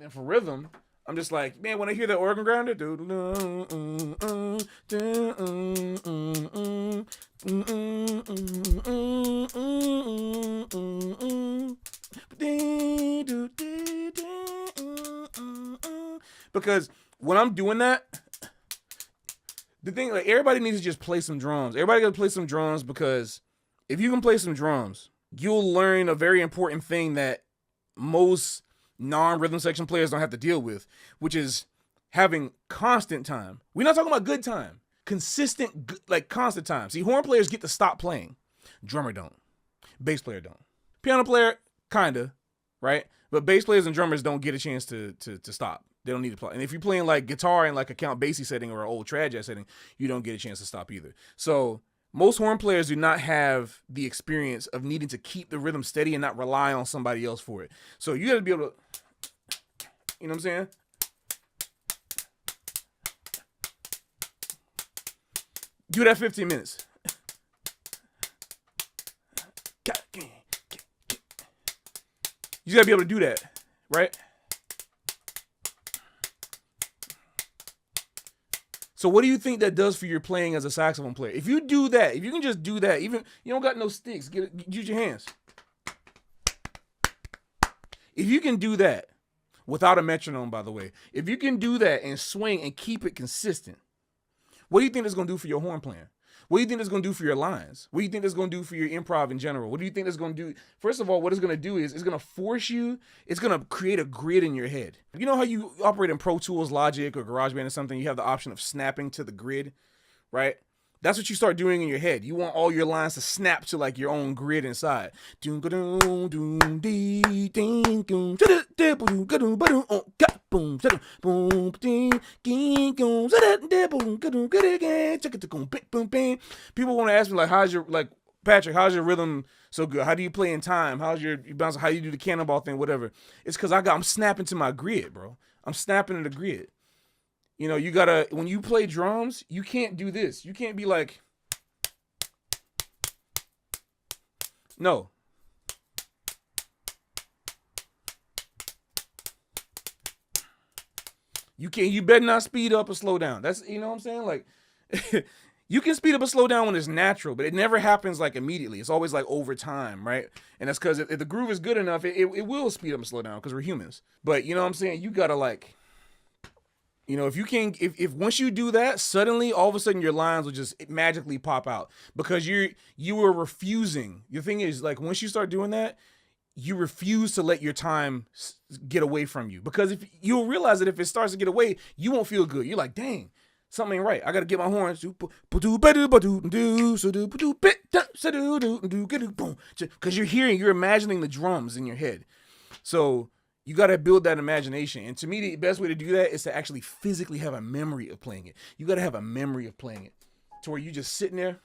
then for rhythm, I'm just like, man, when I hear that organ grounder, because when I'm doing that, the thing, like, everybody needs to just play some drums. Everybody got to play some drums, because if you can play some drums, you'll learn a very important thing that most non-rhythm section players don't have to deal with, which is having constant time. We're not talking about good time. Consistent, like constant time. See, horn players get to stop playing. Drummer don't. Bass player don't. Piano player, kinda, right? But bass players and drummers don't get a chance to stop. They don't need to play. And if you're playing like guitar in like a Count Basie setting or an old trad jazz setting, you don't get a chance to stop either. So most horn players do not have the experience of needing to keep the rhythm steady and not rely on somebody else for it. So you got to be able to, you know what I'm saying? Do that 15 minutes. You got to be able to do that, right? So what do you think that does for your playing as a saxophone player? If you do that, if you can just do that, even you don't got no sticks, use your hands. If you can do that without a metronome, by the way, if you can do that and swing and keep it consistent, what do you think that's going to do for your horn playing? What do you think that's going to do for your lines? What do you think that's going to do for your improv in general? What do you think that's going to do? First of all, what it's going to do is it's going to force you, it's going to create a grid in your head. You know how you operate in Pro Tools, Logic, or GarageBand or something? You have the option of snapping to the grid, right? That's what you start doing in your head. You want all your lines to snap to like your own grid inside. People want to ask me like, how's your, like, Patrick, how's your rhythm so good? How do you play in time? How's your bounce? How do you do the cannonball thing? Whatever. It's because I'm snapping to my grid, bro. I'm snapping to the grid. You know, you gotta, when you play drums, you can't do this. You can't be like, no. You can't, you better not speed up or slow down. That's, you know what I'm saying? Like, you can speed up or slow down when it's natural, but it never happens like immediately. It's always like over time, right? And that's because if the groove is good enough, it will speed up and slow down because we're humans. But you know what I'm saying? You gotta like, you know, if you can, if once you do that, suddenly all of a sudden your lines will just magically pop out because you were refusing. The thing is, like, once you start doing that, you refuse to let your time get away from you, because if you'll realize that if it starts to get away, you won't feel good. You're like, dang, something ain't right. I got to get my horns because you're imagining the drums in your head. So you got to build that imagination. And to me, the best way to do that is to actually physically have a memory of playing it. You got to have a memory of playing it to where you just sitting there.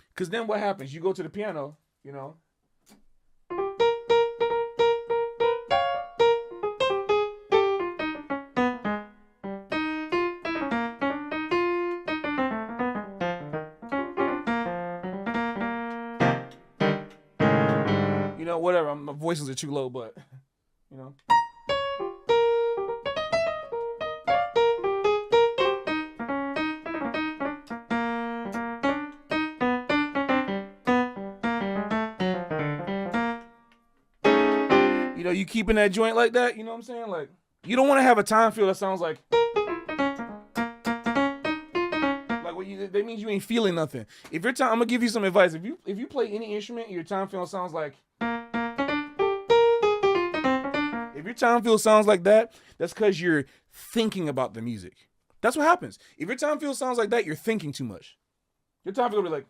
Because then what happens? You go to the piano, you know. You know, whatever. My voices are too low, but, you know. You know, you keeping that joint like that, you know what I'm saying? Like, you don't want to have a time feel that sounds like what that means you ain't feeling nothing. If your time, I'm gonna give you some advice. If you play any instrument, your time feel sounds like. If your time feel sounds like that, that's because you're thinking about the music. That's what happens. If your time feel sounds like that, you're thinking too much. Your time feel will be like.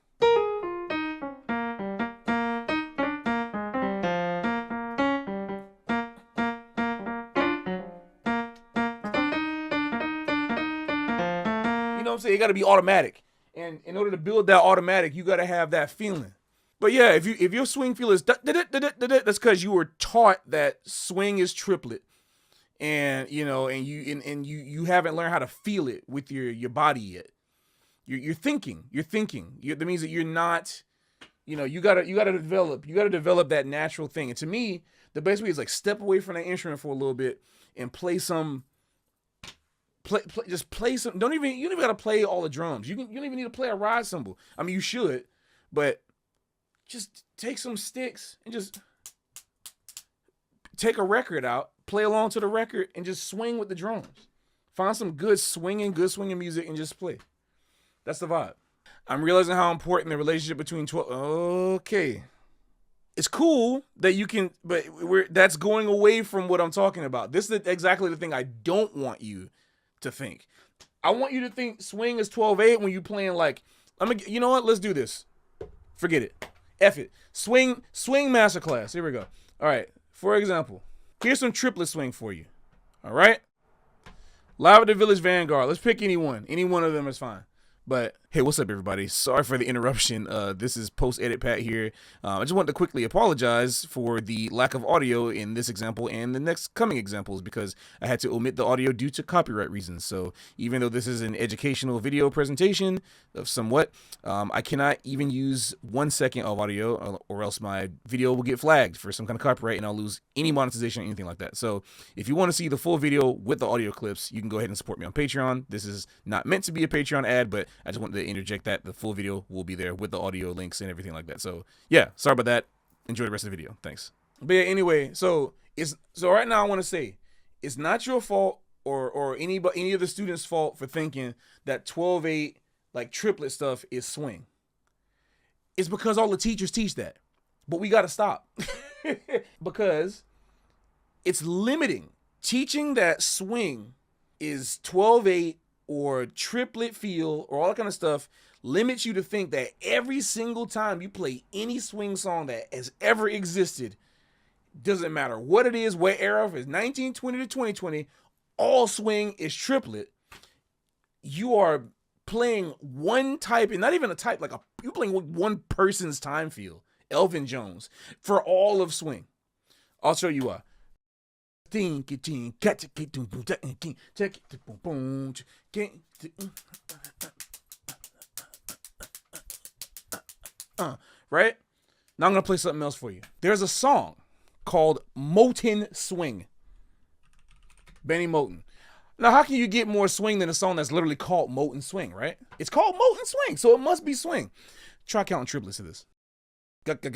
You know what I'm saying? It got to be automatic. And in order to build that automatic, you got to have that feeling. But yeah, if your swing feel is that's because you were taught that swing is triplet, and you know, and you haven't learned how to feel it with your body yet. You're thinking. That means that you're not. You know, you gotta develop that natural thing. And to me, The best way is like step away from that instrument for a little bit and play some. Just play some. You don't even gotta play all the drums. You don't even need to play a ride cymbal. I mean, you should, but just take some sticks and just take a record out, play along to the record, and just swing with the drums. Find some good swinging music and just play. That's the vibe. I'm realizing how important the relationship between 12. Okay. It's cool that you can, but that's going away from what I'm talking about. This is exactly the thing I don't want you to think. I want you to think swing is 12/8 when you playing like, you know what? Let's do this. Forget it. F it. Swing masterclass. Here we go. All right. For example, here's some triplet swing for you. All right. Live at the Village Vanguard. Let's pick any one. Any one of them is fine. But hey, what's up, everybody? Sorry for the interruption. This is post-edit Pat here. I just wanted to quickly apologize for the lack of audio in this example and the next coming examples because I had to omit the audio due to copyright reasons. So even though this is an educational video presentation of somewhat, I cannot even use 1 second of audio or else my video will get flagged for some kind of copyright and I'll lose any monetization or anything like that. So if you want to see the full video with the audio clips, you can go ahead and support me on Patreon. This is not meant to be a Patreon ad, but I just wanted to interject that the full video will be there with the audio links and everything like that. So yeah, sorry about that. Enjoy the rest of the video. Thanks. But yeah, anyway, so right now I want to say it's not your fault or any of the students' fault for thinking that 12/8 like triplet stuff is swing. It's because all the teachers teach that. But we got to stop. Because it's limiting. Teaching that swing is 12/8 or triplet feel or all that kind of stuff limits you to think that every single time you play any swing song that has ever existed, doesn't matter what it is, what era, if it's 1920 to 2020, all swing is triplet. You are playing one type, and not even a type, you're playing one person's time feel, Elvin Jones, for all of swing. I'll show you why. Right? Now I'm going to play something else for you. There's a song called Moten Swing. Benny Moten. Now, how can you get more swing than a song that's literally called Moten Swing, right? It's called Moten Swing, so it must be swing. Try counting triplets to this. You do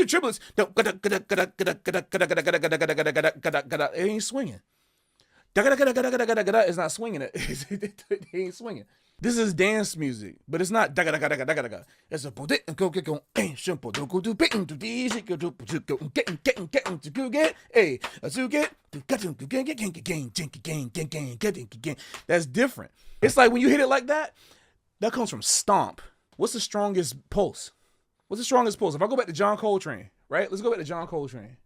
triplets. It ain't swinging. It's not swinging it. It ain't swinging. This is dance music, but it's not. It's a that's different. It's like when you hit it like that, that comes from stomp. What's the strongest pulse? What's the strongest pulse? If I go back to John Coltrane, right? Let's go back to John Coltrane.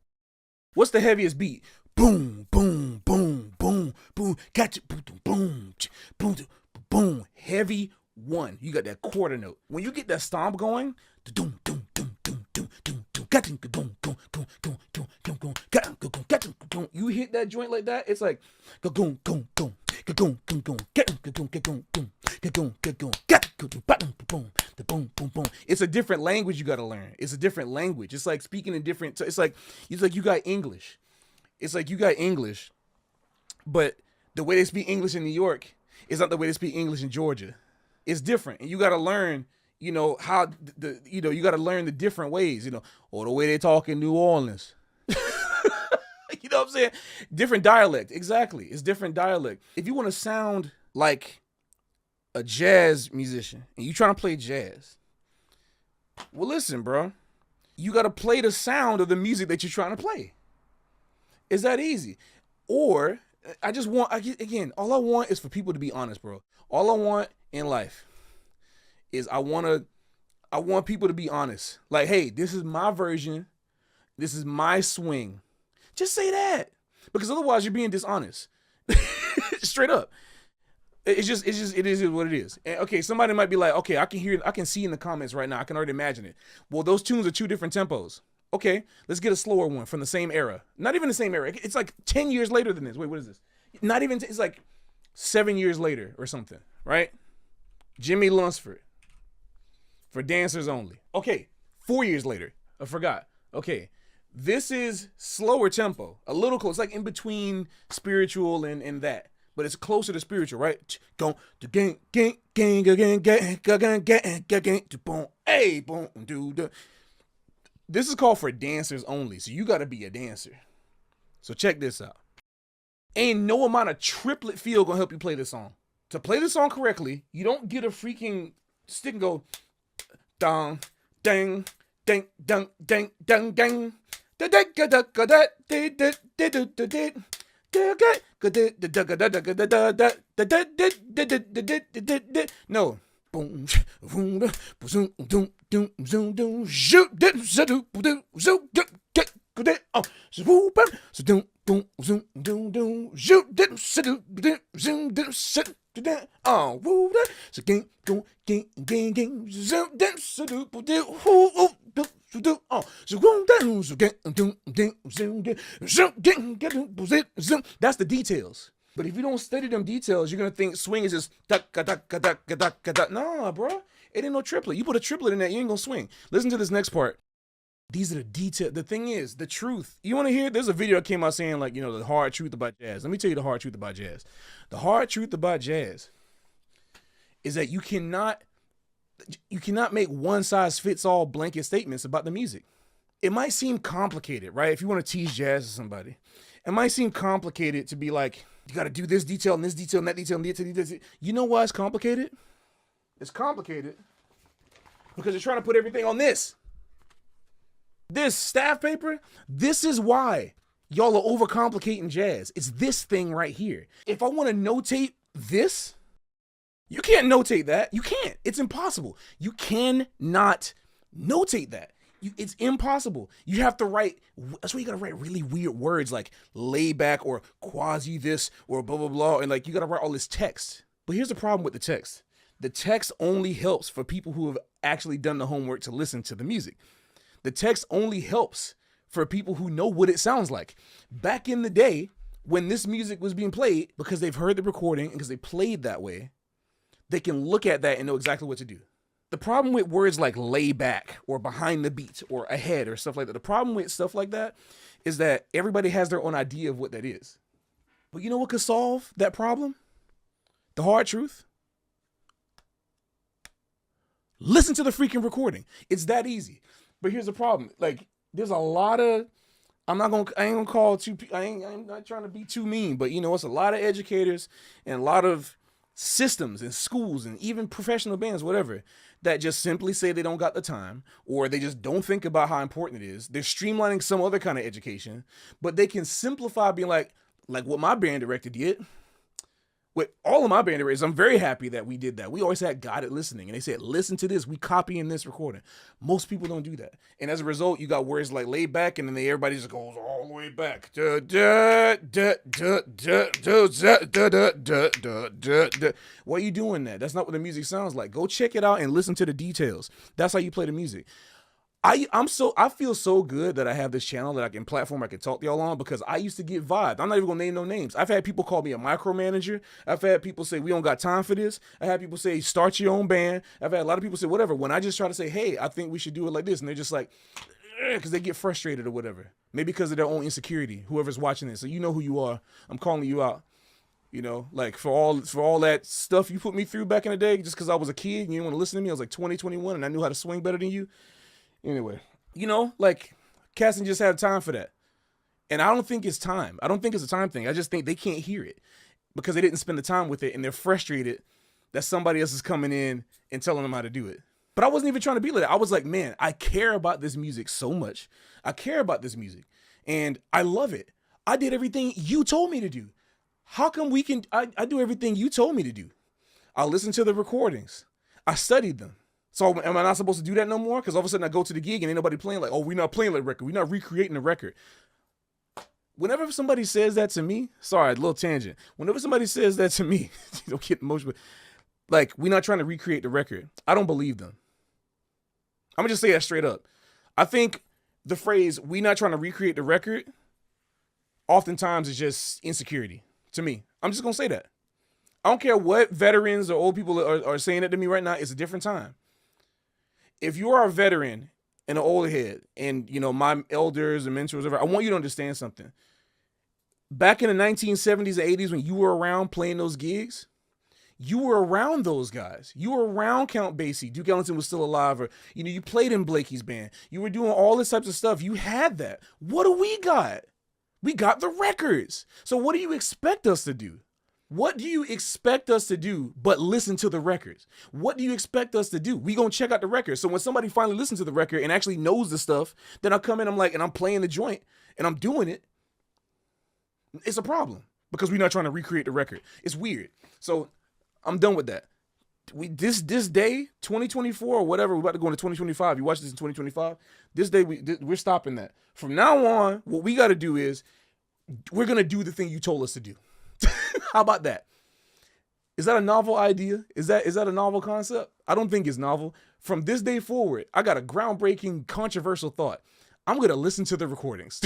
What's the heaviest beat? Boom, boom, boom, boom, boom. Catch it, boom, boom, boom, boom. Heavy one. You got that quarter note. When you get that stomp going, you hit that joint like that, it's like it's a different language you got to learn. It's a different language. It's like speaking in different. It's like you got English. It's like you got English, but the way they speak English in New York is not the way they speak English in Georgia. It's different, and you got to learn. How you got to learn the different ways. Or the way they talk in New Orleans. You know what I'm saying? Different dialect. Exactly. It's different dialect. If you want to sound like a jazz musician and you trying to play jazz, well, listen, bro, you got to play the sound of the music that you're trying to play. It's that easy. Or again, all I want is for people to be honest, bro. All I want in life is I want people to be honest. Like, hey, this is my version. This is my swing. Just say that, because otherwise you're being dishonest. Straight up. It is what it is. And okay, somebody might be like, okay, I can see in the comments right now. I can already imagine it. Well, those tunes are two different tempos. Okay, let's get a slower one from the same era. Not even the same era. It's like 10 years later than this. Wait, what is this? Not even, it's like 7 years later or something, right? Jimmy Lunsford for Dancers Only. Okay, 4 years later. I forgot. Okay, this is slower tempo, a little close, like in between spiritual and that, but it's closer to spiritual, right? Go to gang gang gang gang gang gang gang gang to boom, hey boom, do. This is called for Dancers Only, so you got to be a dancer. So check this out. Ain't no amount of triplet feel gonna help you play this song. To play this song correctly, you don't get a freaking stick and go dong, dang, dang, dang, dang, dang, dang. No. Boom, boom, boom, boom, boom, zoom, zoom, shoot, zoom, zoom, zoom, oh, so boom, boom, zoom, zoom, zoom, shoot, zoom, zoom, oh, woo, so gang, go, gang, gang, gang, zoom, zoom, oh, so go down, so gang, zoom, zoom. That's the details. But if you don't study them details, you're gonna think swing is just nah, bro. It ain't no triplet. You put a triplet in that, you ain't gonna swing. Listen to this next part. These are the details. The thing is, the truth. You want to hear? There's a video that came out saying, like, you know, the hard truth about jazz. Let me tell you the hard truth about jazz. The hard truth about jazz is that you cannot make one size fits all blanket statements about the music. It might seem complicated, right? If you want to teach jazz to somebody, it might seem complicated to be like, you got to do this detail and this detail and that detail and this. You know why it's complicated? It's complicated because you're trying to put everything on this. This staff paper, this is why y'all are overcomplicating jazz. It's this thing right here. If I want to notate this, you can't notate that. You can't. It's impossible. You cannot notate that. It's impossible. You have to write, that's why you gotta write really weird words like lay back or quasi this or blah, blah, blah. And like, you gotta write all this text. But here's the problem with the text. The text only helps for people who have actually done the homework to listen to the music. The text only helps for people who know what it sounds like. Back in the day, when this music was being played, because they've heard the recording and because they played that way, they can look at that and know exactly what to do. The problem with words like lay back or behind the beat or ahead or stuff like that, the problem with stuff like that is that everybody has their own idea of what that is. But you know what could solve that problem? The hard truth? Listen to the freaking recording. It's that easy. But here's the problem. Like, there's a lot of, I'm not trying to be too mean, but you know, it's a lot of educators and a lot of systems and schools and even professional bands, whatever, that just simply say they don't got the time, or they just don't think about how important it is. They're streamlining some other kind of education, but they can simplify being like what my band director did. With all of my band directors, I'm very happy that we did that. We always had guided listening, and they said, listen to this, we copying this recording. Most people don't do that. And as a result, you got words like lay back, and then everybody just goes all the way back. Why are you doing that? That's not what the music sounds like. Go check it out and listen to the details. That's how you play the music. I feel so good that I have this channel that I can platform, I can talk to y'all on, because I used to get vibed. I'm not even gonna name no names. I've had people call me a micromanager. I've had people say, we don't got time for this. I had people say, start your own band. I've had a lot of people say, whatever. When I just try to say, hey, I think we should do it like this. And they're just like, because they get frustrated or whatever. Maybe because of their own insecurity, whoever's watching this. So you know who you are. I'm calling you out. You know, like for all that stuff you put me through back in the day, just because I was a kid and you didn't want to listen to me. I was like 20, 21, and I knew how to swing better than you. Anyway, you know, like, Casson just had time for that. And I don't think it's time. I don't think it's a time thing. I just think they can't hear it because they didn't spend the time with it, and they're frustrated that somebody else is coming in and telling them how to do it. But I wasn't even trying to be like that. I was like, man, I care about this music so much. I care about this music, and I love it. I did everything you told me to do. How come I do everything you told me to do? I listened to the recordings. I studied them. So am I not supposed to do that no more? Because all of a sudden I go to the gig and ain't nobody playing like, oh, we're not playing that record. We're not recreating the record. Whenever somebody says that to me, sorry, a little tangent. Whenever somebody says that to me, you don't get emotional. Like, we're not trying to recreate the record. I don't believe them. I'm going to just say that straight up. I think the phrase, we're not trying to recreate the record, oftentimes is just insecurity to me. I'm just going to say that. I don't care what veterans or old people are saying it to me right now. It's a different time. If you are a veteran and an old head, and you know my elders and mentors, I want you to understand something. Back in the 1970s and 80s, when you were around playing those gigs, you were around those guys. You were around Count Basie. Duke Ellington was still alive, or you know, you played in Blakey's band. You were doing all this types of stuff. You had that. What do we got? We got the records. So what do you expect us to do? What do you expect us to do but listen to the records? What do you expect us to do? We gonna check out the records. So when somebody finally listens to the record and actually knows the stuff, then I come in, I'm like, and I'm playing the joint and I'm doing it. It's a problem because we're not trying to recreate the record. It's weird. So I'm done with that. This day, 2024 or whatever, we're about to go into 2025. You watch this in 2025. This day, we're stopping that. From now on, what we got to do is we're going to do the thing you told us to do. How about that? Is that a novel idea? Is that a novel concept? I don't think it's novel. From this day forward, I got a groundbreaking, controversial thought. I'm going to listen to the recordings.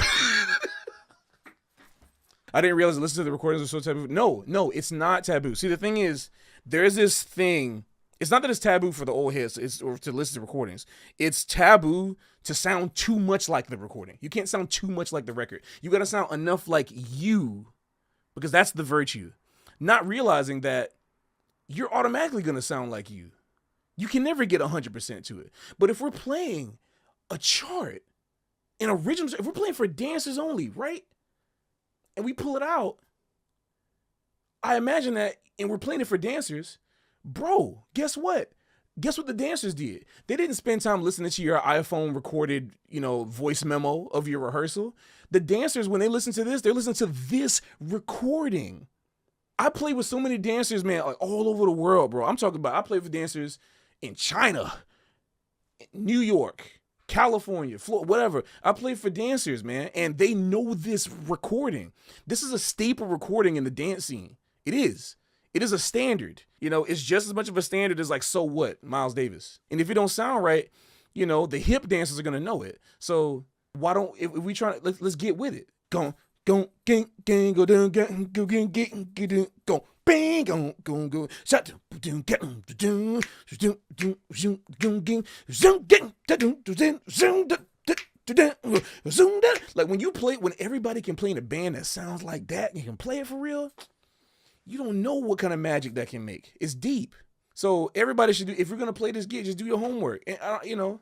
I didn't realize listening to the recordings was so taboo. No, it's not taboo. See, the thing is, there's this thing. It's not that it's taboo for the old heads or to listen to recordings. It's taboo to sound too much like the recording. You can't sound too much like the record. You got to sound enough like you, because that's the virtue. Not realizing that you're automatically going to sound like you. You can never get 100% to it. But if we're playing a chart, an original, if we're playing for dancers only, right? And we pull it out, I imagine that, and we're playing it for dancers, bro, guess what? Guess what the dancers did? They didn't spend time listening to your iPhone recorded, voice memo of your rehearsal. The dancers, when they listen to this, they're listening to this recording. I play with so many dancers, man, like all over the world, bro. I'm talking about, I play with dancers in China, New York, California, Florida, whatever. I play for dancers, man, and they know this recording. This is a staple recording in the dance scene. It is. It is a standard. It's just as much of a standard as like So What, Miles Davis. And if it don't sound right, the hip dancers are gonna know it. So why don't if we try to let's get with it. Go gang go down go bang go shut like when everybody can play in a band that sounds like that and can play it for real, you don't know what kind of magic that can make. It's deep. So everybody should do, if you're gonna play this gig, just do your homework. And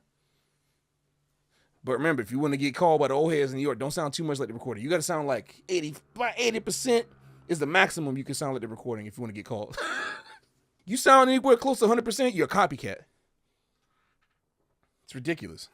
But remember, if you want to get called by the old heads in New York, don't sound too much like the recording. You got to sound like 80% is the maximum you can sound like the recording if you want to get called. You sound anywhere close to 100%, you're a copycat. It's ridiculous.